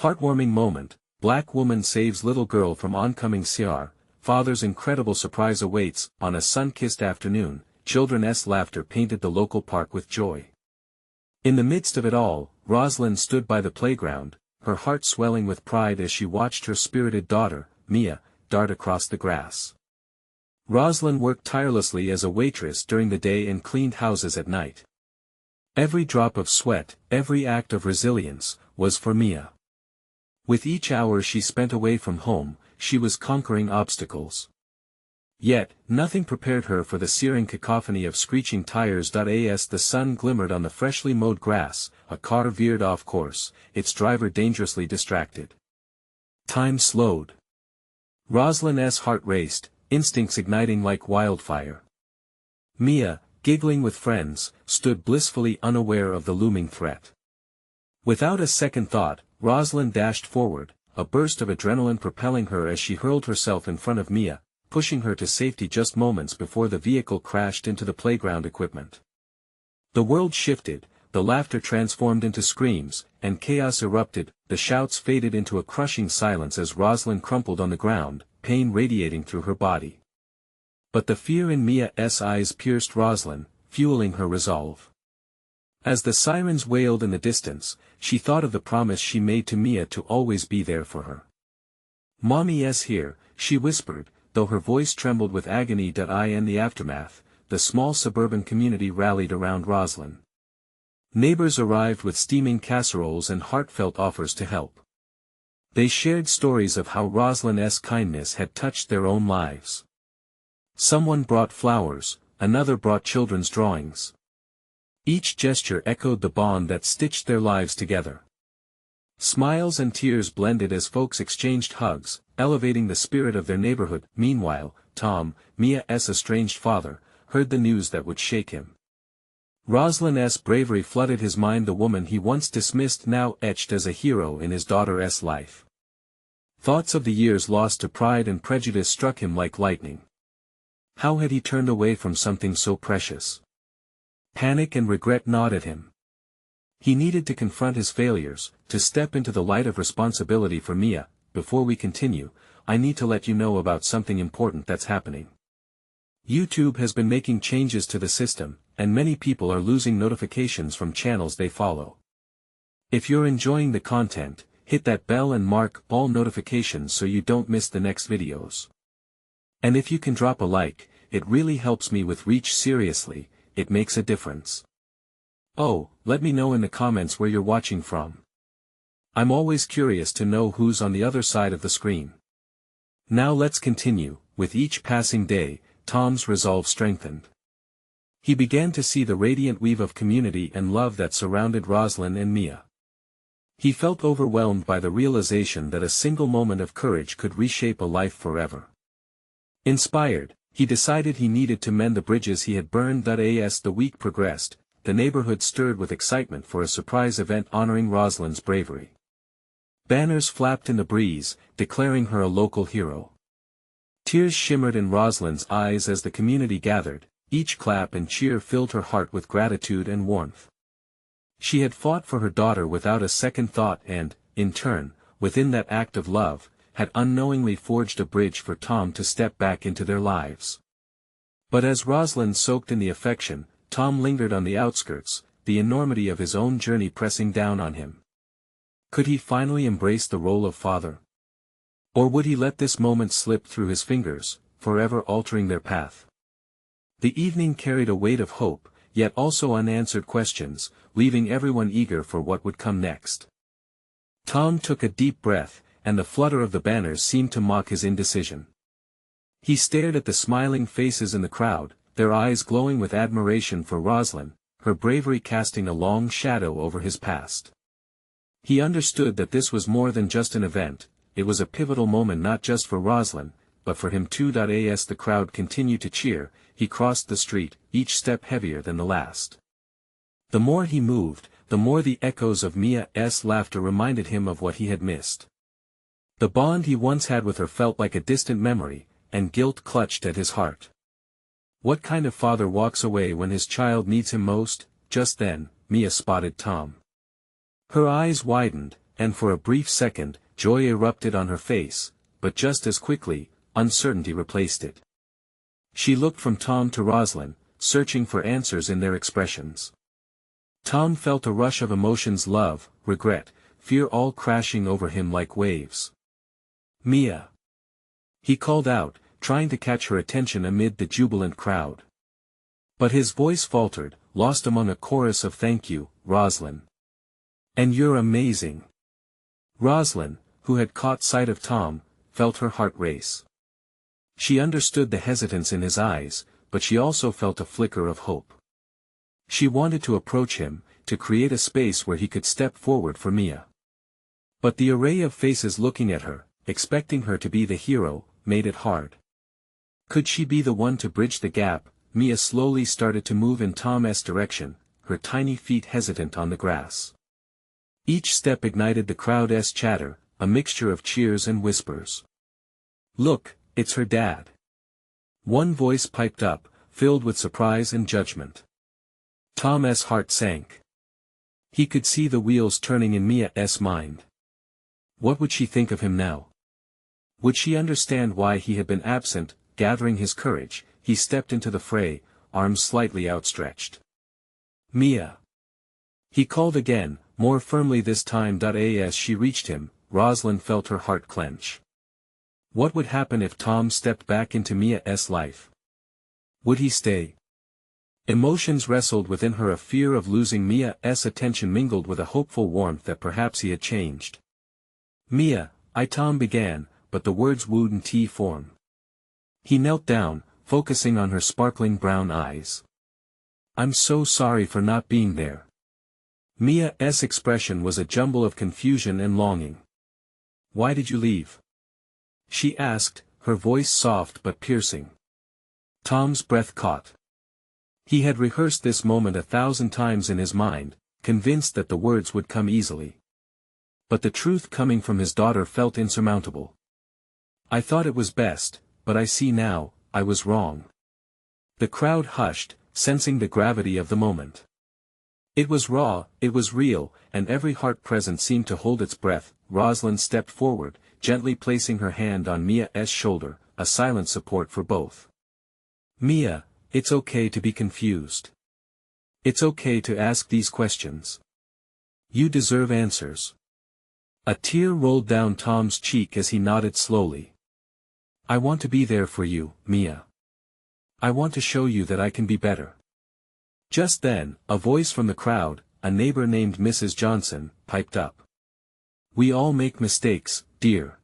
Heartwarming moment, Black woman saves little girl from oncoming CR, father's incredible surprise awaits. On a sun-kissed afternoon, children's laughter painted the local park with joy. In the midst of it all, Rosalind stood by the playground, her heart swelling with pride as she watched her spirited daughter, Mia, dart across the grass. Rosalind worked tirelessly as a waitress during the day and cleaned houses at night. Every drop of sweat, every act of resilience, was for Mia. With each hour she spent away from home, she was conquering obstacles. Yet, nothing prepared her for the searing cacophony of screeching tires. As the sun glimmered on the freshly mowed grass, a car veered off course, its driver dangerously distracted. Time slowed. Rosalind's heart raced, instincts igniting like wildfire. Mia, giggling with friends, stood blissfully unaware of the looming threat. Without a second thought, Rosalind dashed forward, a burst of adrenaline propelling her as she hurled herself in front of Mia, pushing her to safety just moments before the vehicle crashed into the playground equipment. The world shifted, the laughter transformed into screams, and chaos erupted. The shouts faded into a crushing silence as Rosalind crumpled on the ground, pain radiating through her body. But the fear in Mia's eyes pierced Rosalind, fueling her resolve. As the sirens wailed in the distance, she thought of the promise she made to Mia to always be there for her. "Mommy's here," she whispered, though her voice trembled with agony. In the aftermath, the small suburban community rallied around Rosalind. Neighbors arrived with steaming casseroles and heartfelt offers to help. They shared stories of how Rosalind's kindness had touched their own lives. Someone brought flowers, another brought children's drawings. Each gesture echoed the bond that stitched their lives together. Smiles and tears blended as folks exchanged hugs, elevating the spirit of their neighborhood. Meanwhile, Tom, Mia's estranged father, heard the news that would shake him. Rosalind's bravery flooded his mind. The woman he once dismissed now etched as a hero in his daughter's life. Thoughts of the years lost to pride and prejudice struck him like lightning. How had he turned away from something so precious? Panic and regret gnawed at him. He needed to confront his failures, to step into the light of responsibility for Mia. Before we continue, I need to let you know about something important that's happening. YouTube has been making changes to the system, and many people are losing notifications from channels they follow. If you're enjoying the content, hit that bell and mark all notifications so you don't miss the next videos. And if you can drop a like, it really helps me with reach. Seriously, it makes a difference. Oh, let me know in the comments where you're watching from. I'm always curious to know who's on the other side of the screen. Now let's continue. With each passing day, Tom's resolve strengthened. He began to see the radiant weave of community and love that surrounded Rosalind and Mia. He felt overwhelmed by the realization that a single moment of courage could reshape a life forever. Inspired, he decided he needed to mend the bridges he had burned. As the week progressed, the neighborhood stirred with excitement for a surprise event honoring Rosalind's bravery. Banners flapped in the breeze, declaring her a local hero. Tears shimmered in Rosalind's eyes as the community gathered, each clap and cheer filled her heart with gratitude and warmth. She had fought for her daughter without a second thought and, in turn, within that act of love, had unknowingly forged a bridge for Tom to step back into their lives. But as Rosalind soaked in the affection, Tom lingered on the outskirts, the enormity of his own journey pressing down on him. Could he finally embrace the role of father? Or would he let this moment slip through his fingers, forever altering their path? The evening carried a weight of hope, yet also unanswered questions, leaving everyone eager for what would come next. Tom took a deep breath, and the flutter of the banners seemed to mock his indecision. He stared at the smiling faces in the crowd, their eyes glowing with admiration for Rosalind, her bravery casting a long shadow over his past. He understood that this was more than just an event, it was a pivotal moment not just for Rosalind, but for him too. As the crowd continued to cheer, he crossed the street, each step heavier than the last. The more he moved, the more the echoes of Mia's laughter reminded him of what he had missed. The bond he once had with her felt like a distant memory, and guilt clutched at his heart. What kind of father walks away when his child needs him most? Just then, Mia spotted Tom. Her eyes widened, and for a brief second, joy erupted on her face, but just as quickly, uncertainty replaced it. She looked from Tom to Rosalind, searching for answers in their expressions. Tom felt a rush of emotions: love, regret, fear, all crashing over him like waves. "Mia!" he called out, trying to catch her attention amid the jubilant crowd. But his voice faltered, lost among a chorus of "Thank you, Rosalind. And you're amazing." Rosalind, who had caught sight of Tom, felt her heart race. She understood the hesitance in his eyes, but she also felt a flicker of hope. She wanted to approach him, to create a space where he could step forward for Mia. But the array of faces looking at her, expecting her to be the hero, made it hard. Could she be the one to bridge the gap? Mia slowly started to move in Tom's direction, her tiny feet hesitant on the grass. Each step ignited the crowd's chatter, a mixture of cheers and whispers. "Look, it's her dad." One voice piped up, filled with surprise and judgment. Tom's heart sank. He could see the wheels turning in Mia's mind. What would she think of him now? Would she understand why he had been absent? Gathering his courage, he stepped into the fray, arms slightly outstretched. "Mia!" he called again, more firmly this time. As she reached him, Rosalind felt her heart clench. What would happen if Tom stepped back into Mia's life? Would he stay? Emotions wrestled within her, a fear of losing Mia's attention mingled with a hopeful warmth that perhaps he had changed. "Mia," Tom began, but the words wouldn't form. He knelt down, focusing on her sparkling brown eyes. "I'm so sorry for not being there." Mia's expression was a jumble of confusion and longing. "Why did you leave?" she asked, her voice soft but piercing. Tom's breath caught. He had rehearsed this moment 1,000 times in his mind, convinced that the words would come easily. But the truth coming from his daughter felt insurmountable. "I thought it was best, but I see now, I was wrong." The crowd hushed, sensing the gravity of the moment. It was raw, it was real, and every heart present seemed to hold its breath. Rosalind stepped forward, gently placing her hand on Mia's shoulder, a silent support for both. "Mia, it's okay to be confused. It's okay to ask these questions. You deserve answers." A tear rolled down Tom's cheek as he nodded slowly. "I want to be there for you, Mia. I want to show you that I can be better." Just then, a voice from the crowd, a neighbor named Mrs. Johnson, piped up. "We all make mistakes, dear.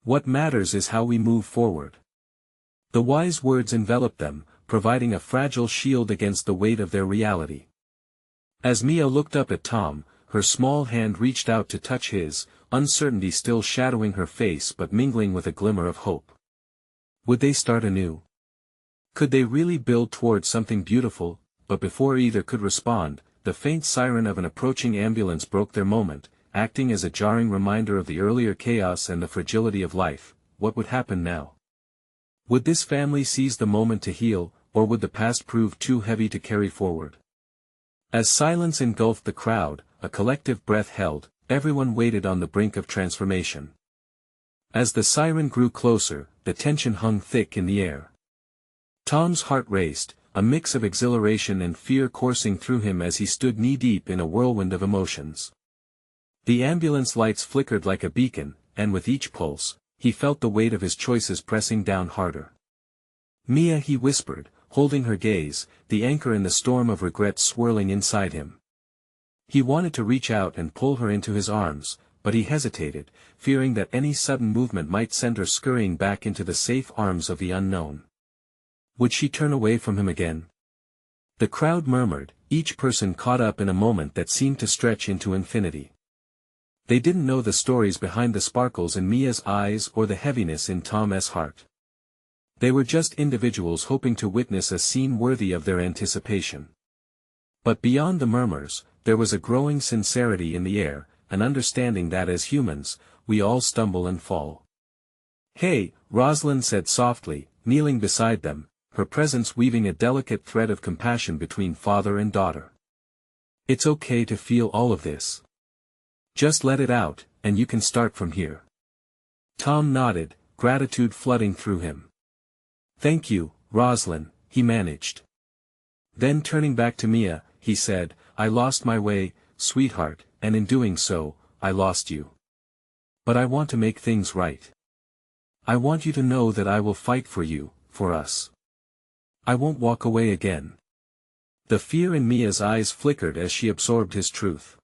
What matters is how we move forward." The wise words enveloped them, providing a fragile shield against the weight of their reality. As Mia looked up at Tom, her small hand reached out to touch his, uncertainty still shadowing her face but mingling with a glimmer of hope. Would they start anew? Could they really build towards something beautiful? But before either could respond, the faint siren of an approaching ambulance broke their moment, acting as a jarring reminder of the earlier chaos and the fragility of life. What would happen now? Would this family seize the moment to heal, or would the past prove too heavy to carry forward? As silence engulfed the crowd, a collective breath held, everyone waited on the brink of transformation. As the siren grew closer, the tension hung thick in the air. Tom's heart raced, a mix of exhilaration and fear coursing through him as he stood knee-deep in a whirlwind of emotions. The ambulance lights flickered like a beacon, and with each pulse, he felt the weight of his choices pressing down harder. "Mia," he whispered, holding her gaze, the anchor in the storm of regret swirling inside him. He wanted to reach out and pull her into his arms, but he hesitated, fearing that any sudden movement might send her scurrying back into the safe arms of the unknown. Would she turn away from him again? The crowd murmured, each person caught up in a moment that seemed to stretch into infinity. They didn't know the stories behind the sparkles in Mia's eyes or the heaviness in Tom's heart. They were just individuals hoping to witness a scene worthy of their anticipation. But beyond the murmurs, there was a growing sincerity in the air, an understanding that as humans, we all stumble and fall. "Hey," Rosalind said softly, kneeling beside them, her presence weaving a delicate thread of compassion between father and daughter. "It's okay to feel all of this. Just let it out, and you can start from here. Tom nodded, gratitude flooding through him. Thank you, Roslyn, he managed. Then turning back to Mia, he said, I lost my way, sweetheart, and in doing so, I lost you. But I want to make things right. I want you to know that I will fight for you, for us. I won't walk away again. The fear in Mia's eyes flickered as she absorbed his truth.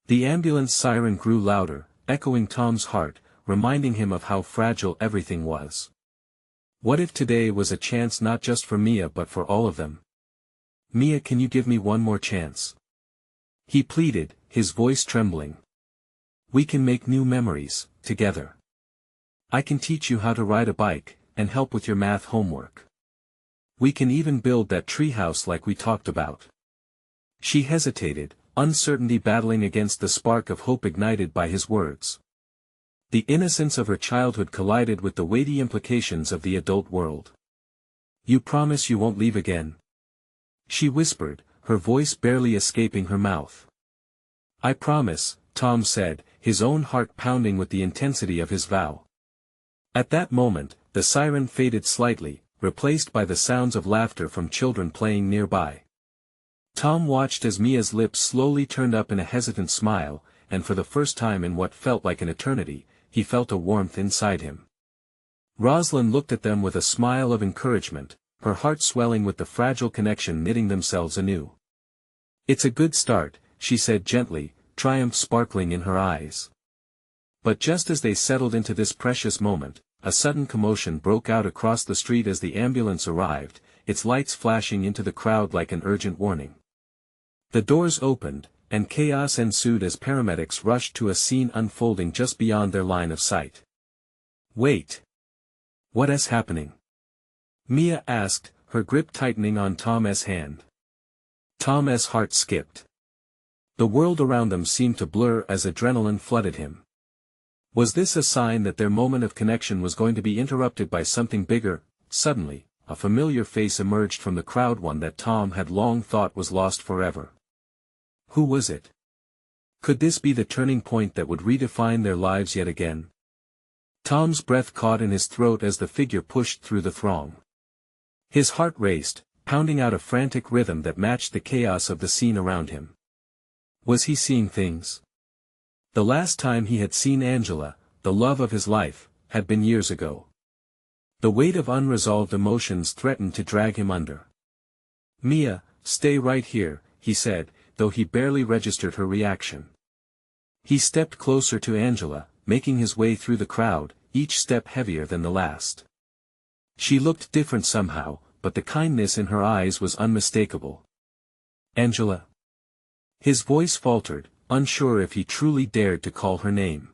The ambulance siren grew louder, echoing Tom's heart, reminding him of how fragile everything was. What if today was a chance not just for Mia but for all of them? Mia, can you give me one more chance? He pleaded, his voice trembling. We can make new memories, together. I can teach you how to ride a bike, and help with your math homework. We can even build that treehouse like we talked about. She hesitated, uncertainty battling against the spark of hope ignited by his words. The innocence of her childhood collided with the weighty implications of the adult world. You promise you won't leave again? She whispered, her voice barely escaping her mouth. I promise, Tom said, his own heart pounding with the intensity of his vow. At that moment, the siren faded slightly, replaced by the sounds of laughter from children playing nearby. Tom watched as Mia's lips slowly turned up in a hesitant smile, and for the first time in what felt like an eternity, he felt a warmth inside him. Roslyn looked at them with a smile of encouragement, her heart swelling with the fragile connection knitting themselves anew. It's a good start, she said gently, triumph sparkling in her eyes. But just as they settled into this precious moment, a sudden commotion broke out across the street as the ambulance arrived, its lights flashing into the crowd like an urgent warning. The doors opened, and chaos ensued as paramedics rushed to a scene unfolding just beyond their line of sight. Wait! What is happening? Mia asked, her grip tightening on Tom's hand. Tom's heart skipped. The world around them seemed to blur as adrenaline flooded him. Was this a sign that their moment of connection was going to be interrupted by something bigger? Suddenly, a familiar face emerged from the crowd, one that Tom had long thought was lost forever. Who was it? Could this be the turning point that would redefine their lives yet again? Tom's breath caught in his throat as the figure pushed through the throng. His heart raced, pounding out a frantic rhythm that matched the chaos of the scene around him. Was he seeing things? The last time he had seen Angela, the love of his life, had been years ago. The weight of unresolved emotions threatened to drag him under. Mia, stay right here, he said, though he barely registered her reaction. He stepped closer to Angela, making his way through the crowd, each step heavier than the last. She looked different somehow, but the kindness in her eyes was unmistakable. Angela. His voice faltered, unsure if he truly dared to call her name.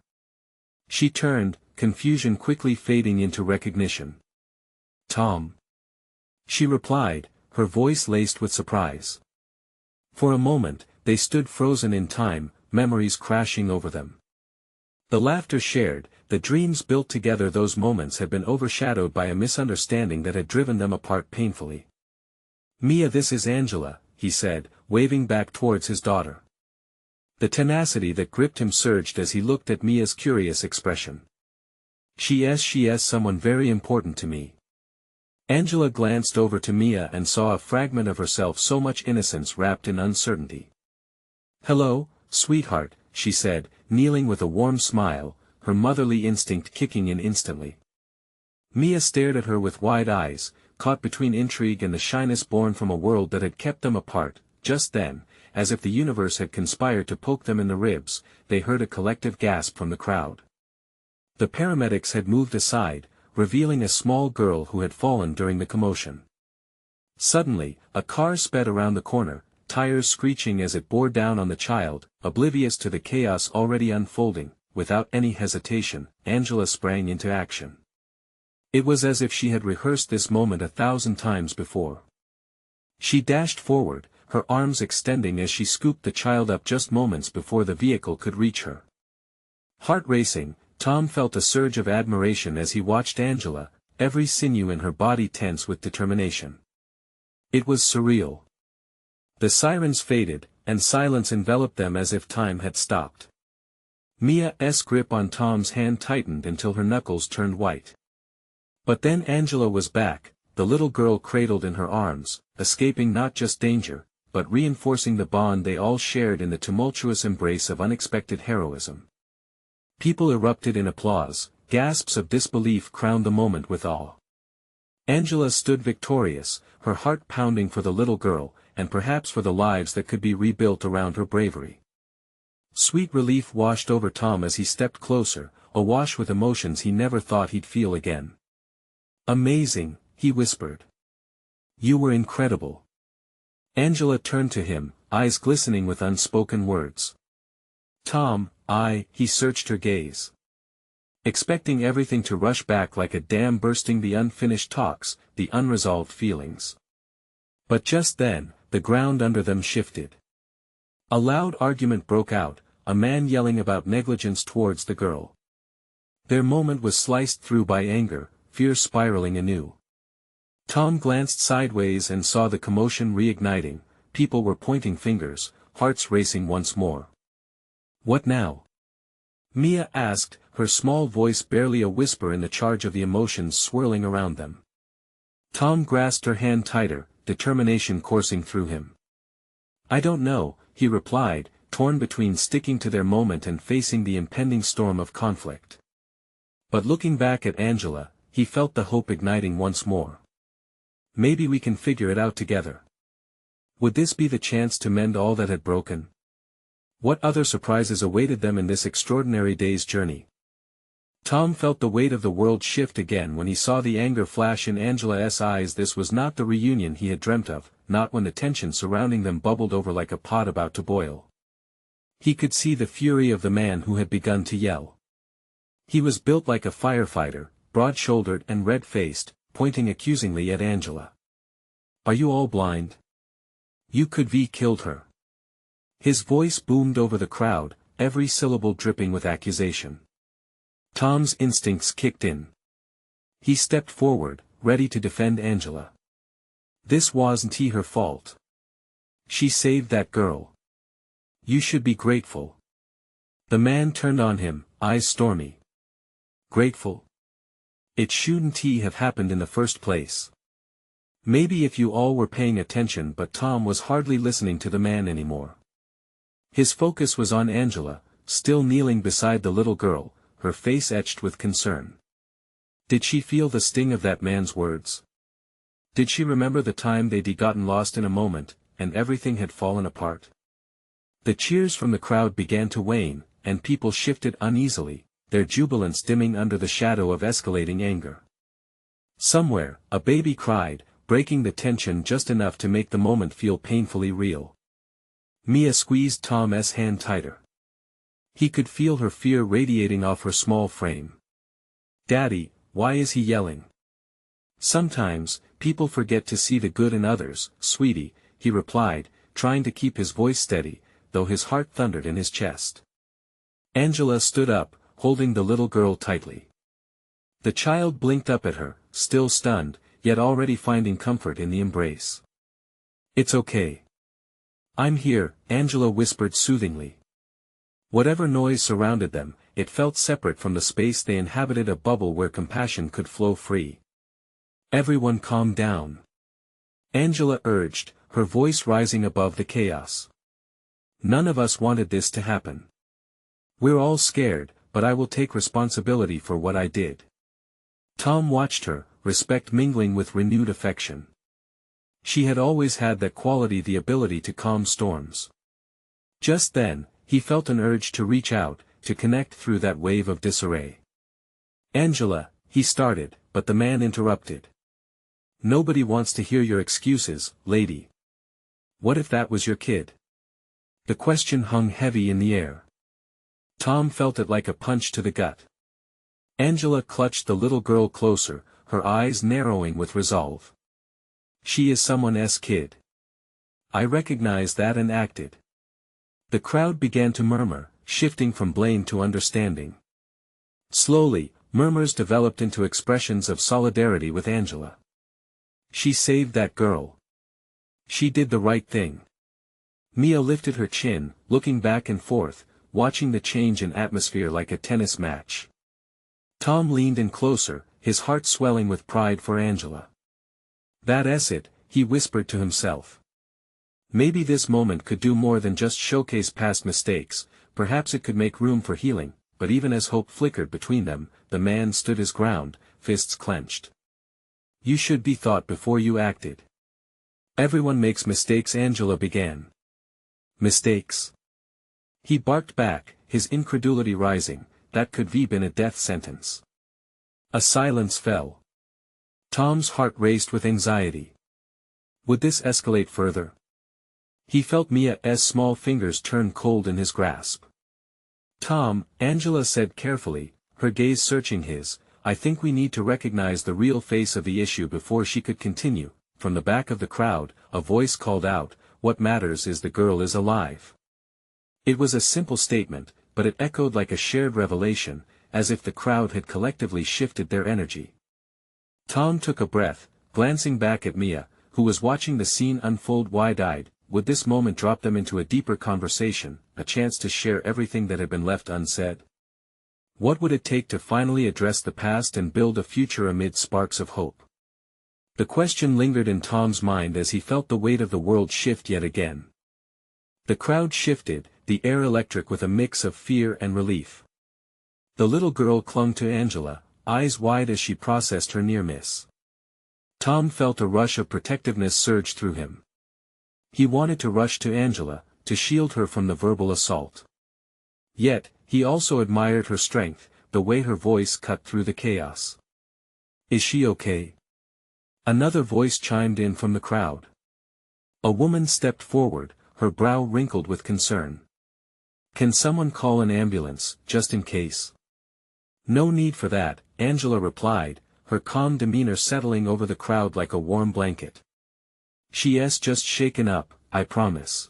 She turned, confusion quickly fading into recognition. Tom. She replied, her voice laced with surprise. For a moment, they stood frozen in time, memories crashing over them. The laughter shared, the dreams built together, those moments had been overshadowed by a misunderstanding that had driven them apart painfully. Mia, this is Angela, he said, waving back towards his daughter. The tenacity that gripped him surged as he looked at Mia's curious expression. She is someone very important to me. Angela glanced over to Mia and saw a fragment of herself, so much innocence wrapped in uncertainty. Hello, sweetheart, she said, kneeling with a warm smile, her motherly instinct kicking in instantly. Mia stared at her with wide eyes, caught between intrigue and the shyness born from a world that had kept them apart. Just then, as if the universe had conspired to poke them in the ribs, they heard a collective gasp from the crowd. The paramedics had moved aside, revealing a small girl who had fallen during the commotion. Suddenly, a car sped around the corner, tires screeching as it bore down on the child. Oblivious to the chaos already unfolding, without any hesitation, Angela sprang into action. It was as if she had rehearsed this moment 1,000 times before. She dashed forward, her arms extending as she scooped the child up just moments before the vehicle could reach her. Heart racing, Tom felt a surge of admiration as he watched Angela, every sinew in her body tense with determination. It was surreal. The sirens faded, and silence enveloped them as if time had stopped. Mia's grip on Tom's hand tightened until her knuckles turned white. But then Angela was back, the little girl cradled in her arms, escaping not just danger, but reinforcing the bond they all shared in the tumultuous embrace of unexpected heroism. People erupted in applause, gasps of disbelief crowned the moment with awe. Angela stood victorious, her heart pounding for the little girl, and perhaps for the lives that could be rebuilt around her bravery. Sweet relief washed over Tom as he stepped closer, awash with emotions he never thought he'd feel again. "Amazing," he whispered. "You were incredible." Angela turned to him, eyes glistening with unspoken words. "Tom, he searched her gaze. Expecting everything to rush back like a dam bursting, the unfinished talks, the unresolved feelings. But just then, the ground under them shifted. A loud argument broke out, a man yelling about negligence towards the girl. Their moment was sliced through by anger, fear spiraling anew. Tom glanced sideways and saw the commotion reigniting, people were pointing fingers, hearts racing once more. "What now?" Mia asked, her small voice barely a whisper in the charge of the emotions swirling around them. Tom grasped her hand tighter, determination coursing through him. "I don't know," he replied, torn between sticking to their moment and facing the impending storm of conflict. But looking back at Angela, he felt the hope igniting once more. Maybe we can figure it out together. Would this be the chance to mend all that had broken? What other surprises awaited them in this extraordinary day's journey? Tom felt the weight of the world shift again when he saw the anger flash in Angela's eyes. This was not the reunion he had dreamt of, not when the tension surrounding them bubbled over like a pot about to boil. He could see the fury of the man who had begun to yell. He was built like a firefighter, broad-shouldered and red-faced, pointing accusingly at Angela. "Are you all blind? You could have killed her." His voice boomed over the crowd, every syllable dripping with accusation. Tom's instincts kicked in. He stepped forward, ready to defend Angela. This wasn't her fault. She saved that girl. You should be grateful. The man turned on him, eyes stormy. Grateful? It shouldn't have happened in the first place. Maybe if you all were paying attention, but Tom was hardly listening to the man anymore. His focus was on Angela, still kneeling beside the little girl, her face etched with concern. Did she feel the sting of that man's words? Did she remember the time they'd gotten lost in a moment, and everything had fallen apart? The cheers from the crowd began to wane, and people shifted uneasily, their jubilance dimming under the shadow of escalating anger. Somewhere, a baby cried, breaking the tension just enough to make the moment feel painfully real. Mia squeezed Tom's hand tighter. He could feel her fear radiating off her small frame. "Daddy, why is he yelling?" "Sometimes, people forget to see the good in others, sweetie," he replied, trying to keep his voice steady, though his heart thundered in his chest. Angela stood up, holding the little girl tightly. The child blinked up at her, still stunned, yet already finding comfort in the embrace. "It's okay. I'm here," Angela whispered soothingly. Whatever noise surrounded them, it felt separate from the space they inhabited, a bubble where compassion could flow free. "Everyone calm down," Angela urged, her voice rising above the chaos. "None of us wanted this to happen. We're all scared, but I will take responsibility for what I did." Tom watched her, respect mingling with renewed affection. She had always had that quality, the ability to calm storms. Just then, he felt an urge to reach out, to connect through that wave of disarray. "Angela," he started, but the man interrupted. "Nobody wants to hear your excuses, lady. What if that was your kid?" The question hung heavy in the air. Tom felt it like a punch to the gut. Angela clutched the little girl closer, her eyes narrowing with resolve. "She is someone's kid. I recognized that and acted." The crowd began to murmur, shifting from blame to understanding. Slowly, murmurs developed into expressions of solidarity with Angela. She saved that girl. She did the right thing. Mia lifted her chin, looking back and forth, watching the change in atmosphere like a tennis match. Tom leaned in closer, his heart swelling with pride for Angela. "That's it," he whispered to himself. Maybe this moment could do more than just showcase past mistakes, perhaps it could make room for healing, but even as hope flickered between them, the man stood his ground, fists clenched. "You should be thought before you acted." "Everyone makes mistakes," Angela began. "Mistakes?" He barked back, his incredulity rising. That could have been a death sentence. A silence fell. Tom's heart raced with anxiety. Would this escalate further? He felt Mia's small fingers turn cold in his grasp. "Tom," Angela said carefully, her gaze searching his, "I think we need to recognize the real face of the issue." Before she could continue, from the back of the crowd, a voice called out, "What matters is the girl is alive." It was a simple statement, but it echoed like a shared revelation, as if the crowd had collectively shifted their energy. Tom took a breath, glancing back at Mia, who was watching the scene unfold wide-eyed. Would this moment drop them into a deeper conversation, a chance to share everything that had been left unsaid? What would it take to finally address the past and build a future amid sparks of hope? The question lingered in Tom's mind as he felt the weight of the world shift yet again. The crowd shifted, the air electric with a mix of fear and relief. The little girl clung to Angela, eyes wide as she processed her near miss. Tom felt a rush of protectiveness surge through him. He wanted to rush to Angela, to shield her from the verbal assault. Yet, he also admired her strength, the way her voice cut through the chaos. "Is she okay?" Another voice chimed in from the crowd. A woman stepped forward, her brow wrinkled with concern. "Can someone call an ambulance, just in case?" "No need for that," Angela replied, her calm demeanor settling over the crowd like a warm blanket. "She's just shaken up, I promise.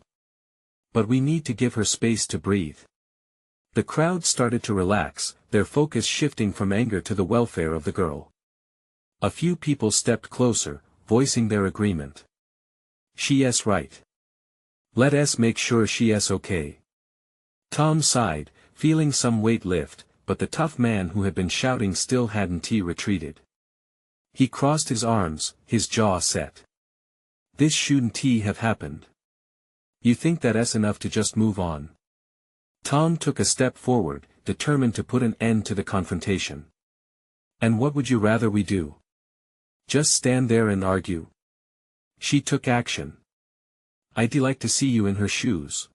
But we need to give her space to breathe." The crowd started to relax, their focus shifting from anger to the welfare of the girl. A few people stepped closer, voicing their agreement. "She's right. Let us make sure she's okay." Tom sighed, feeling some weight lift, but the tough man who had been shouting still hadn't retreated. He crossed his arms, his jaw set. "This shouldn't have happened. You think that's enough to just move on?" Tom took a step forward, determined to put an end to the confrontation. "And what would you rather we do? Just stand there and argue?" She took action. "I'd like to see you in her shoes."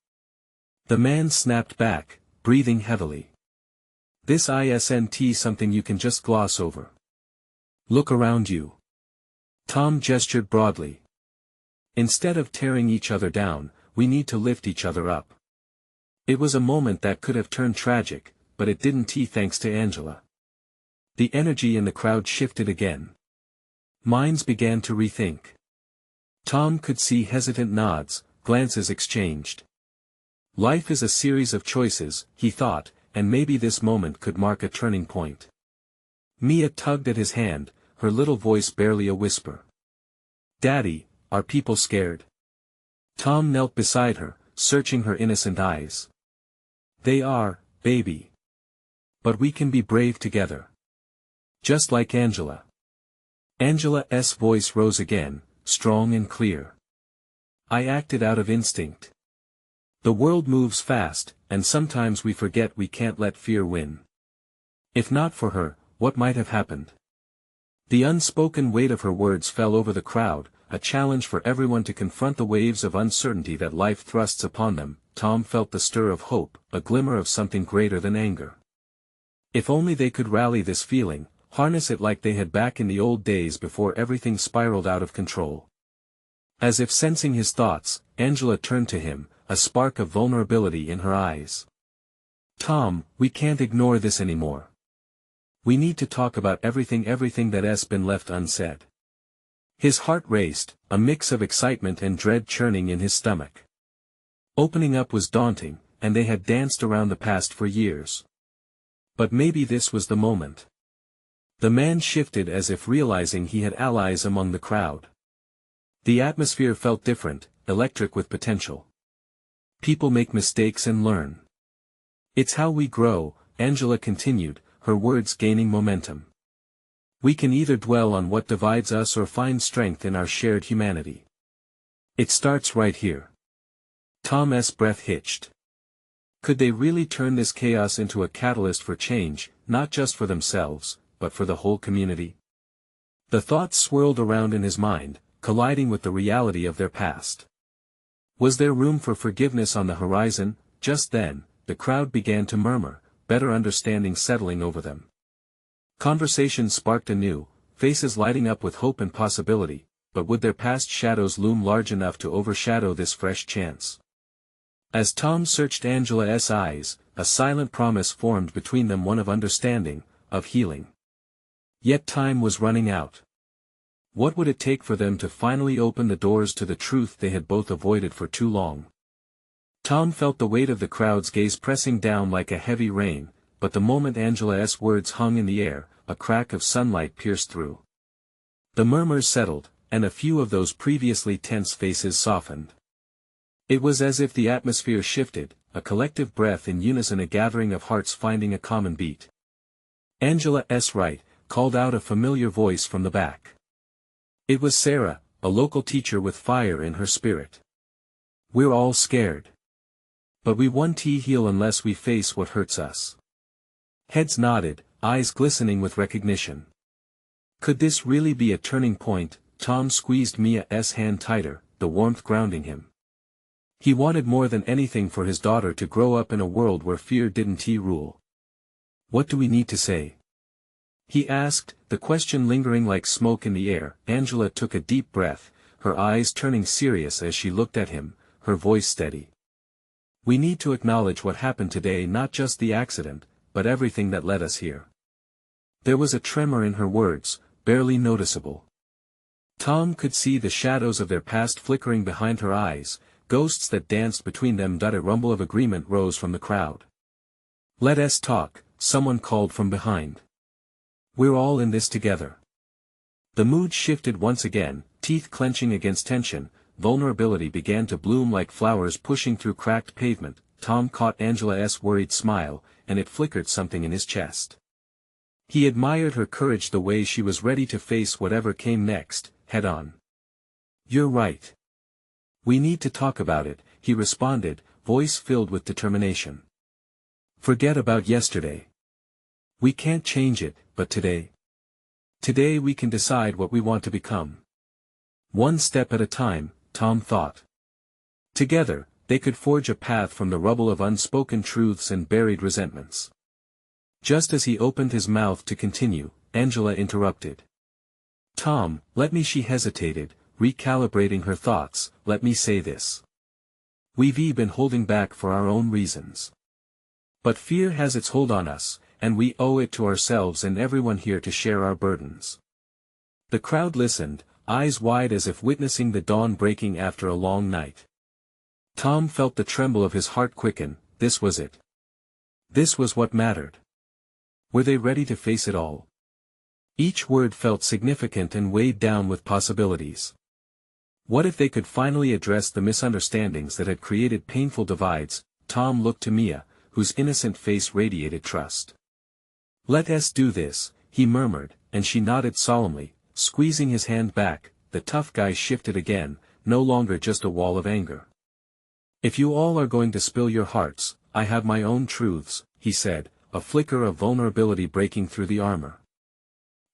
The man snapped back, breathing heavily. "This isn't something you can just gloss over. Look around you." Tom gestured broadly. "Instead of tearing each other down, we need to lift each other up." It was a moment that could have turned tragic, but it didn't thanks to Angela. The energy in the crowd shifted again. Minds began to rethink. Tom could see hesitant nods, glances exchanged. Life is a series of choices, he thought, and maybe this moment could mark a turning point. Mia tugged at his hand, her little voice barely a whisper. "Daddy, are people scared?" Tom knelt beside her, searching her innocent eyes. "They are, baby. But we can be brave together. Just like Angela." Angela's voice rose again, strong and clear. "I acted out of instinct. The world moves fast, and sometimes we forget we can't let fear win. If not for her, what might have happened?" The unspoken weight of her words fell over the crowd, a challenge for everyone to confront the waves of uncertainty that life thrusts upon them. Tom felt the stir of hope, a glimmer of something greater than anger. If only they could rally this feeling, harness it like they had back in the old days before everything spiraled out of control. As if sensing his thoughts, Angela turned to him, a spark of vulnerability in her eyes. "Tom, we can't ignore this anymore. We need to talk about everything that's been left unsaid." His heart raced, a mix of excitement and dread churning in his stomach. Opening up was daunting, and they had danced around the past for years. But maybe this was the moment. The man shifted as if realizing he had allies among the crowd. The atmosphere felt different, electric with potential. "People make mistakes and learn. It's how we grow, Angela continued, her words gaining momentum. We can either dwell on what divides us or find strength in our shared humanity. It starts right here. Tom's breath hitched. Could they really turn this chaos into a catalyst for change, not just for themselves, but for the whole community? The thoughts swirled around in his mind, colliding with the reality of their past. Was there room for forgiveness on the horizon? Just then, the crowd began to murmur, better understanding settling over them. Conversation sparked anew, faces lighting up with hope and possibility, but would their past shadows loom large enough to overshadow this fresh chance? As Tom searched Angela's eyes, a silent promise formed between them, one of understanding, of healing. Yet time was running out. What would it take for them to finally open the doors to the truth they had both avoided for too long? Tom felt the weight of the crowd's gaze pressing down like a heavy rain, but the moment Angela's words hung in the air, a crack of sunlight pierced through. The murmurs settled, and a few of those previously tense faces softened. It was as if the atmosphere shifted, a collective breath in unison, a gathering of hearts finding a common beat. Angela's right, called out a familiar voice from the back. It was Sarah, a local teacher with fire in her spirit. We're all scared. But we won't heal unless we face what hurts us. Heads nodded, eyes glistening with recognition. Could this really be a turning point? Tom squeezed Mia's hand tighter, the warmth grounding him. He wanted more than anything for his daughter to grow up in a world where fear didn't rule. What do we need to say? He asked, the question lingering like smoke in the air. Angela took a deep breath, her eyes turning serious as she looked at him, her voice steady. We need to acknowledge what happened today, not just the accident, but everything that led us here. There was a tremor in her words, barely noticeable. Tom could see the shadows of their past flickering behind her eyes, ghosts that danced between them. A rumble of agreement rose from the crowd. Let us talk, someone called from behind. We're all in this together. The mood shifted once again, teeth clenching against tension, vulnerability began to bloom like flowers pushing through cracked pavement. Tom caught Angela's worried smile, and it flickered something in his chest. He admired her courage, the way she was ready to face whatever came next, head on. You're right. We need to talk about it, he responded, voice filled with determination. Forget about yesterday. We can't change it, but today. Today we can decide what we want to become. One step at a time, Tom thought. Together, they could forge a path from the rubble of unspoken truths and buried resentments. Just as he opened his mouth to continue, Angela interrupted. Tom, let me. She hesitated, recalibrating her thoughts. Let me say this. We've been holding back for our own reasons. But fear has its hold on us, and we owe it to ourselves and everyone here to share our burdens. The crowd listened, eyes wide as if witnessing the dawn breaking after a long night. Tom felt the tremble of his heart quicken. This was it. This was what mattered. Were they ready to face it all? Each word felt significant and weighed down with possibilities. What if they could finally address the misunderstandings that had created painful divides? Tom looked to Mia, whose innocent face radiated trust. Let us do this, he murmured, and she nodded solemnly, squeezing his hand back. The tough guy shifted again, no longer just a wall of anger. If you all are going to spill your hearts, I have my own truths, he said, a flicker of vulnerability breaking through the armor.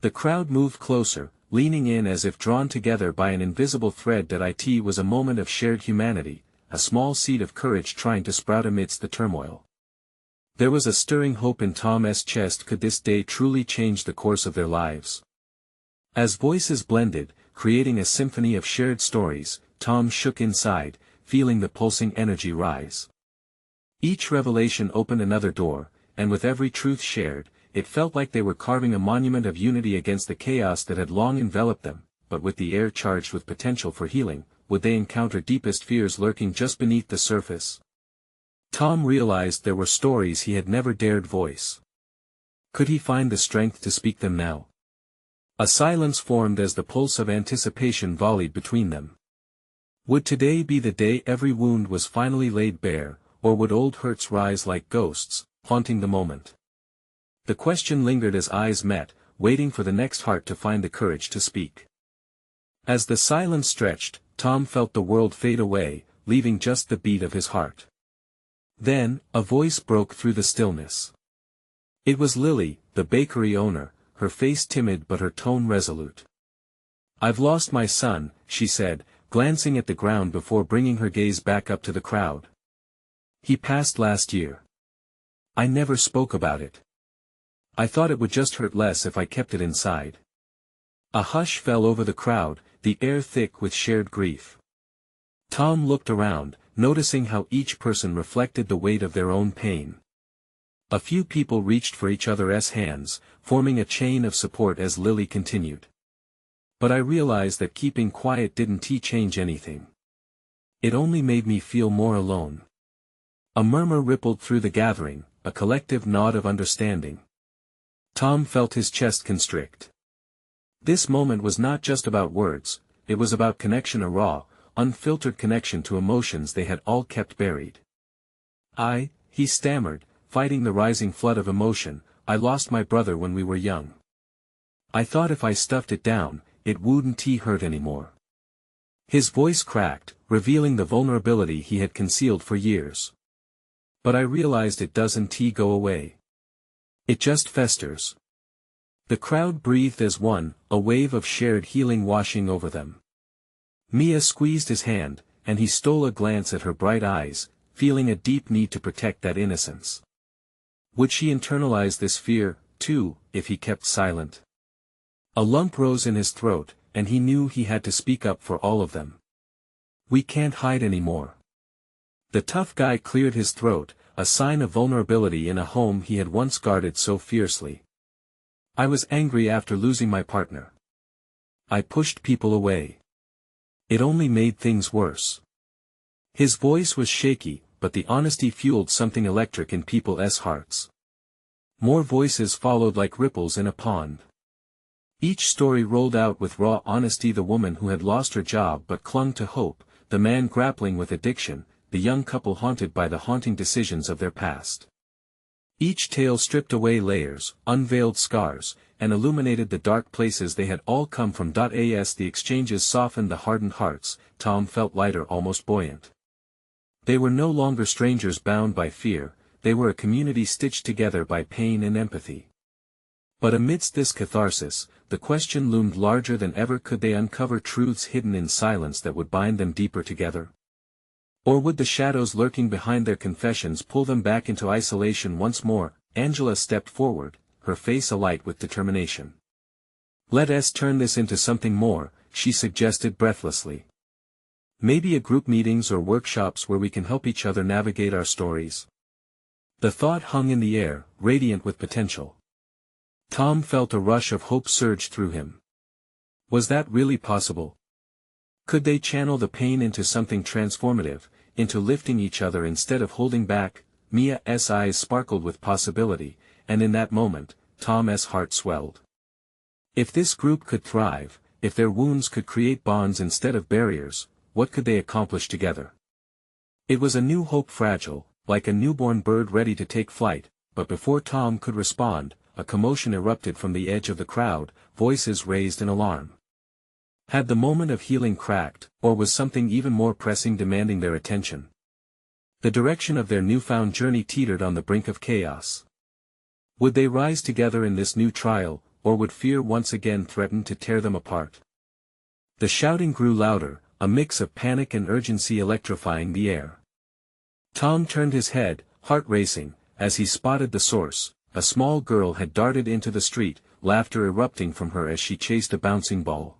The crowd moved closer, leaning in as if drawn together by an invisible thread. That it was a moment of shared humanity, a small seed of courage trying to sprout amidst the turmoil. There was a stirring hope in Tom's chest. Could this day truly change the course of their lives? As voices blended, creating a symphony of shared stories, Tom shook inside, feeling the pulsing energy rise. Each revelation opened another door, and with every truth shared, it felt like they were carving a monument of unity against the chaos that had long enveloped them. But with the air charged with potential for healing, would they encounter deepest fears lurking just beneath the surface? Tom realized there were stories he had never dared voice. Could he find the strength to speak them now? A silence formed as the pulse of anticipation volleyed between them. Would today be the day every wound was finally laid bare, or would old hurts rise like ghosts, haunting the moment. The question lingered as eyes met, waiting for the next heart to find the courage to speak. As the silence stretched, Tom felt the world fade away, leaving just the beat of his heart. Then, a voice broke through the stillness. It was Lily, the bakery owner, her face timid but her tone resolute. "I've lost my son," she said, glancing at the ground before bringing her gaze back up to the crowd. "He passed last year. I never spoke about it. I thought it would just hurt less if I kept it inside." A hush fell over the crowd, the air thick with shared grief. Tom looked around, noticing how each person reflected the weight of their own pain. A few people reached for each other's hands, forming a chain of support as Lily continued. "But I realized that keeping quiet didn't change anything. It only made me feel more alone." A murmur rippled through the gathering, a collective nod of understanding. Tom felt his chest constrict. This moment was not just about words, it was about connection, a raw, unfiltered connection to emotions they had all kept buried. He stammered, fighting the rising flood of emotion, "I lost my brother when we were young. I thought if I stuffed it down, it wouldn't hurt anymore." His voice cracked, revealing the vulnerability he had concealed for years. "But I realized it doesn't go away. It just festers." The crowd breathed as one, a wave of shared healing washing over them. Mia squeezed his hand, and he stole a glance at her bright eyes, feeling a deep need to protect that innocence. Would she internalize this fear, too, if he kept silent? A lump rose in his throat, and he knew he had to speak up for all of them. "We can't hide anymore." The tough guy cleared his throat, a sign of vulnerability in a home he had once guarded so fiercely. "I was angry after losing my partner. I pushed people away. It only made things worse." His voice was shaky, but the honesty fueled something electric in people's hearts. More voices followed like ripples in a pond. Each story rolled out with raw honesty: the woman who had lost her job but clung to hope, the man grappling with addiction, the young couple haunted by the haunting decisions of their past. Each tale stripped away layers, unveiled scars, and illuminated the dark places they had all come from. As the exchanges softened the hardened hearts, Tom felt lighter, almost buoyant. They were no longer strangers bound by fear, they were a community stitched together by pain and empathy. But amidst this catharsis, the question loomed larger than ever: could they uncover truths hidden in silence that would bind them deeper together? Or would the shadows lurking behind their confessions pull them back into isolation once more? Angela stepped forward, her face alight with determination. "Let's turn this into something more," she suggested breathlessly. "Maybe a group meetings or workshops where we can help each other navigate our stories." The thought hung in the air, radiant with potential. Tom felt a rush of hope surge through him. Was that really possible? Could they channel the pain into something transformative, into lifting each other instead of holding back? Mia's eyes sparkled with possibility, and in that moment, Tom's heart swelled. If this group could thrive, if their wounds could create bonds instead of barriers, what could they accomplish together? It was a new hope, fragile, like a newborn bird ready to take flight, but before Tom could respond, a commotion erupted from the edge of the crowd, voices raised in alarm. Had the moment of healing cracked, or was something even more pressing demanding their attention? The direction of their newfound journey teetered on the brink of chaos. Would they rise together in this new trial, or would fear once again threaten to tear them apart? The shouting grew louder, a mix of panic and urgency electrifying the air. Tom turned his head, heart racing, as he spotted the source. A small girl had darted into the street, laughter erupting from her as she chased a bouncing ball.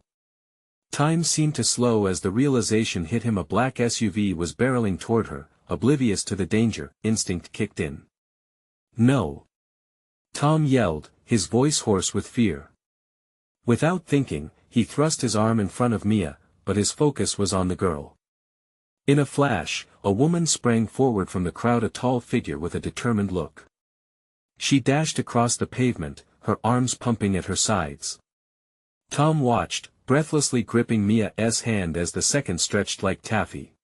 Time seemed to slow as the realization hit him: a black SUV was barreling toward her. Oblivious to the danger, instinct kicked in. "No!" Tom yelled, his voice hoarse with fear. Without thinking, he thrust his arm in front of Mia, but his focus was on the girl. In a flash, a woman sprang forward from the crowd, a tall figure with a determined look. She dashed across the pavement, her arms pumping at her sides. Tom watched, breathlessly gripping Mia's hand as the seconds stretched like taffy.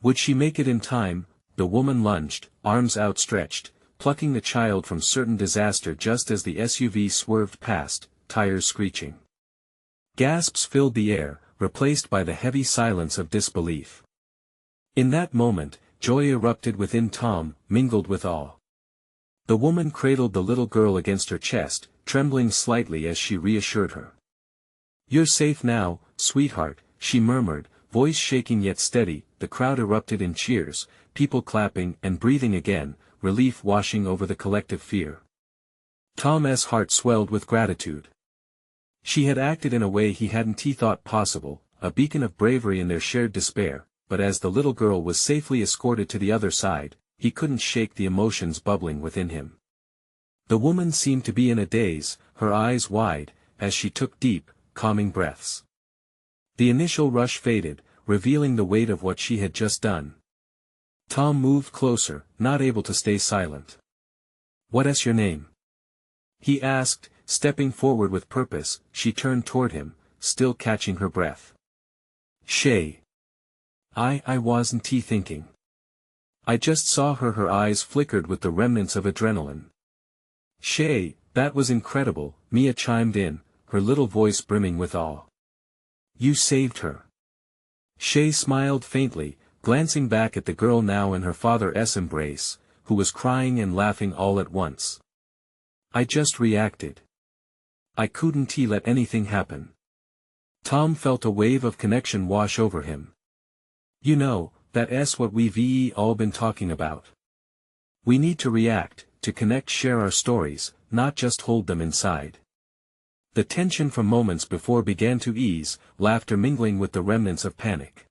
Would she make it in time? The woman lunged, arms outstretched, plucking the child from certain disaster just as the SUV swerved past, tires screeching. Gasps filled the air, replaced by the heavy silence of disbelief. In that moment, joy erupted within Tom, mingled with awe. The woman cradled the little girl against her chest, trembling slightly as she reassured her. "You're safe now, sweetheart," she murmured, voice shaking yet steady. The crowd erupted in cheers, people clapping and breathing again, relief washing over the collective fear. Tom's heart swelled with gratitude. She had acted in a way he hadn't thought possible, a beacon of bravery in their shared despair, but as the little girl was safely escorted to the other side, he couldn't shake the emotions bubbling within him. The woman seemed to be in a daze, her eyes wide, as she took deep, calming breaths. The initial rush faded, revealing the weight of what she had just done. Tom moved closer, not able to stay silent. "What's your name?" he asked, stepping forward with purpose. She turned toward him, still catching her breath. "Shay." I wasn't thinking. I just saw her." Her eyes flickered with the remnants of adrenaline. "Shay, that was incredible," Mia chimed in, her little voice brimming with awe. "You saved her." Shay smiled faintly, glancing back at the girl now in her father's embrace, who was crying and laughing all at once. "I just reacted. I couldn't let anything happen." Tom felt a wave of connection wash over him. "You know, that's what we've all been talking about. We need to react, to connect, share our stories, not just hold them inside." The tension from moments before began to ease, laughter mingling with the remnants of panic.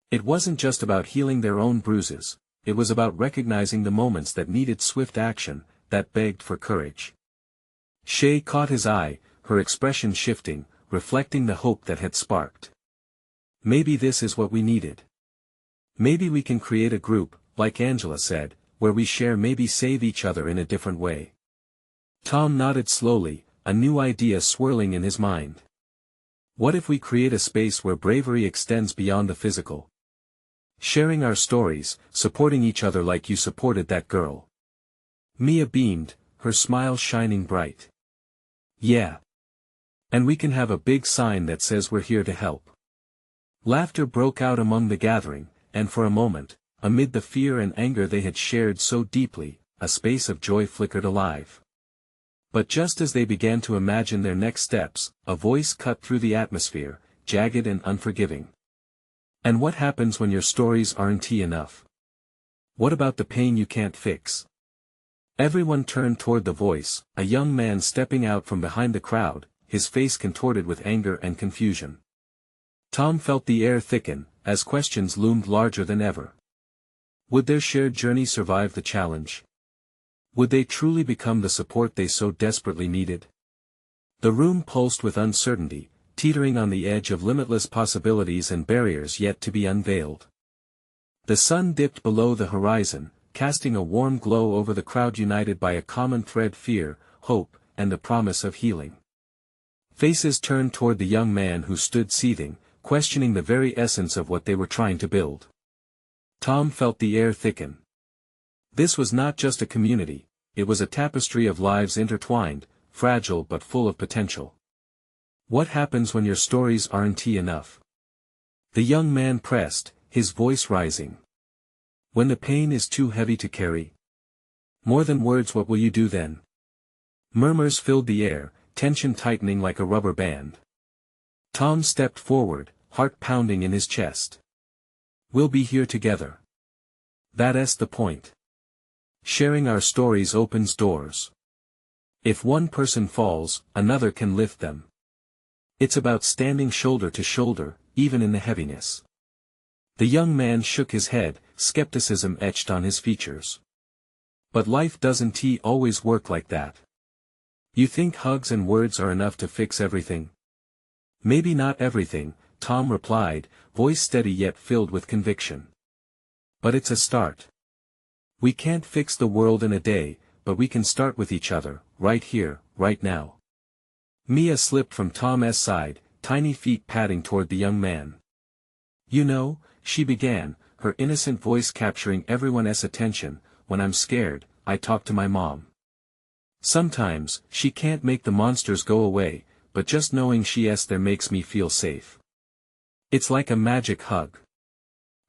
It wasn't just about healing their own bruises, it was about recognizing the moments that needed swift action, that begged for courage. Shay caught his eye, her expression shifting, reflecting the hope that had sparked. "Maybe this is what we needed. Maybe we can create a group, like Angela said, where we share, maybe save each other in a different way." Tom nodded slowly, a new idea swirling in his mind. "What if we create a space where bravery extends beyond the physical? Sharing our stories, supporting each other like you supported that girl." Mia beamed, her smile shining bright. "Yeah. And we can have a big sign that says we're here to help." Laughter broke out among the gathering, and for a moment, amid the fear and anger they had shared so deeply, a space of joy flickered alive. But just as they began to imagine their next steps, a voice cut through the atmosphere, jagged and unforgiving. "And what happens when your stories aren't enough? What about the pain you can't fix?" Everyone turned toward the voice, a young man stepping out from behind the crowd, his face contorted with anger and confusion. Tom felt the air thicken, as questions loomed larger than ever. Would their shared journey survive the challenge? Would they truly become the support they so desperately needed? The room pulsed with uncertainty, teetering on the edge of limitless possibilities and barriers yet to be unveiled. The sun dipped below the horizon, casting a warm glow over the crowd united by a common thread: fear, hope, and the promise of healing. Faces turned toward the young man who stood seething, questioning the very essence of what they were trying to build. Tom felt the air thicken. This was not just a community, it was a tapestry of lives intertwined, fragile but full of potential. What happens when your stories aren't enough? The young man pressed, his voice rising. When the pain is too heavy to carry? More than words, what will you do then? Murmurs filled the air, tension tightening like a rubber band. Tom stepped forward, heart pounding in his chest. We'll be here together. That's the point. Sharing our stories opens doors. If one person falls, another can lift them. It's about standing shoulder to shoulder, even in the heaviness. The young man shook his head, skepticism etched on his features. But life doesn't always work like that. You think hugs and words are enough to fix everything? Maybe not everything, Tom replied, voice steady yet filled with conviction. But it's a start. We can't fix the world in a day, but we can start with each other, right here, right now. Mia slipped from Tom's side, tiny feet padding toward the young man. You know, she began, her innocent voice capturing everyone's attention, when I'm scared, I talk to my mom. Sometimes, she can't make the monsters go away, but just knowing she's there makes me feel safe. It's like a magic hug.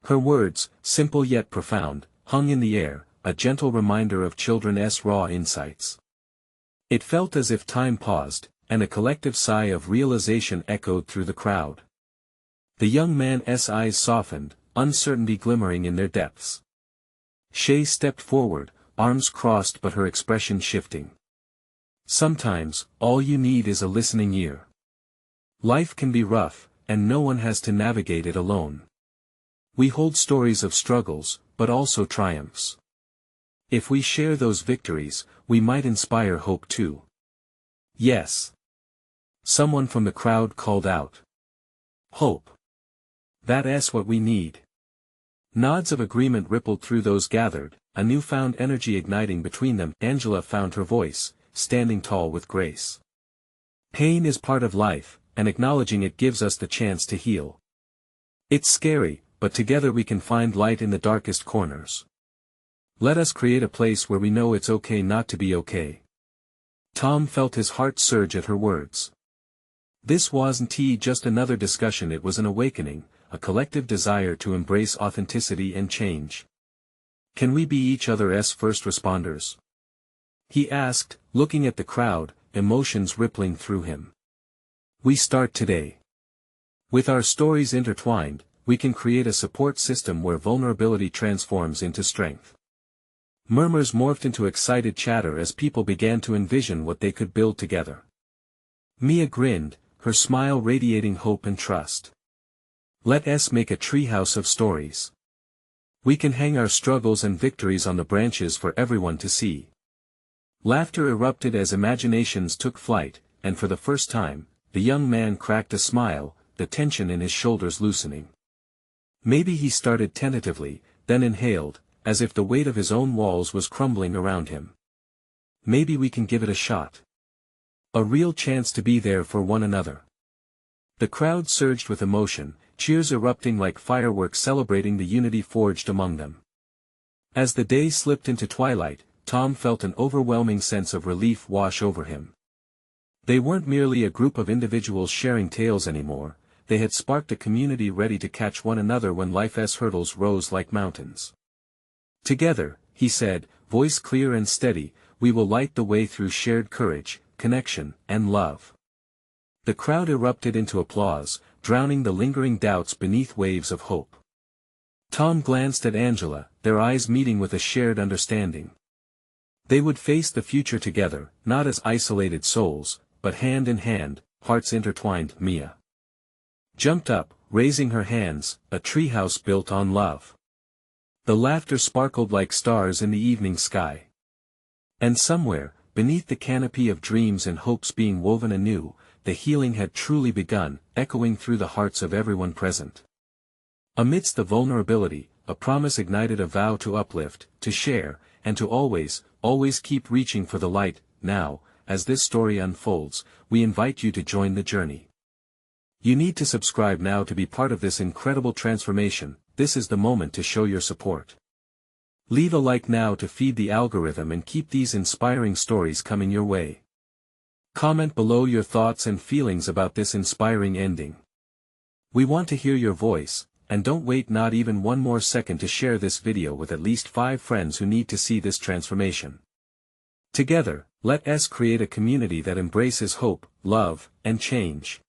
Her words, simple yet profound, hung in the air, a gentle reminder of children's raw insights. It felt as if time paused, and a collective sigh of realization echoed through the crowd. The young man's eyes softened, uncertainty glimmering in their depths. Shay stepped forward, arms crossed but her expression shifting. Sometimes, all you need is a listening ear. Life can be rough, and no one has to navigate it alone. We hold stories of struggles, but also triumphs. If we share those victories, we might inspire hope too. Yes. Someone from the crowd called out. Hope. That's what we need. Nods of agreement rippled through those gathered, a newfound energy igniting between them. Angela found her voice, standing tall with grace. Pain is part of life, and acknowledging it gives us the chance to heal. It's scary, but together we can find light in the darkest corners. Let us create a place where we know it's okay not to be okay. Tom felt his heart surge at her words. This wasn't just another discussion, it was an awakening, a collective desire to embrace authenticity and change. Can we be each other's first responders? He asked, looking at the crowd, emotions rippling through him. We start today. With our stories intertwined, we can create a support system where vulnerability transforms into strength. Murmurs morphed into excited chatter as people began to envision what they could build together. Mia grinned, her smile radiating hope and trust. Let's make a treehouse of stories. We can hang our struggles and victories on the branches for everyone to see. Laughter erupted as imaginations took flight, and for the first time, the young man cracked a smile, the tension in his shoulders loosening. Maybe he started tentatively, then inhaled, as if the weight of his own walls was crumbling around him. Maybe we can give it a shot. A real chance to be there for one another. The crowd surged with emotion, cheers erupting like fireworks celebrating the unity forged among them. As the day slipped into twilight, Tom felt an overwhelming sense of relief wash over him. They weren't merely a group of individuals sharing tales anymore, they had sparked a community ready to catch one another when life's hurdles rose like mountains. Together, he said, voice clear and steady, we will light the way through shared courage, connection, and love. The crowd erupted into applause, drowning the lingering doubts beneath waves of hope. Tom glanced at Angela, their eyes meeting with a shared understanding. They would face the future together, not as isolated souls, but hand in hand, hearts intertwined. Mia jumped up, raising her hands, a treehouse built on love. The laughter sparkled like stars in the evening sky. And somewhere, beneath the canopy of dreams and hopes being woven anew, the healing had truly begun, echoing through the hearts of everyone present. Amidst the vulnerability, a promise ignited a vow to uplift, to share, and to always, always keep reaching for the light. Now, as this story unfolds, we invite you to join the journey. You need to subscribe now to be part of this incredible transformation. This is the moment to show your support. Leave a like now to feed the algorithm and keep these inspiring stories coming your way. Comment below your thoughts and feelings about this inspiring ending. We want to hear your voice, and don't wait not even one more second to share this video with at least 5 friends who need to see this transformation. Together, let us create a community that embraces hope, love, and change.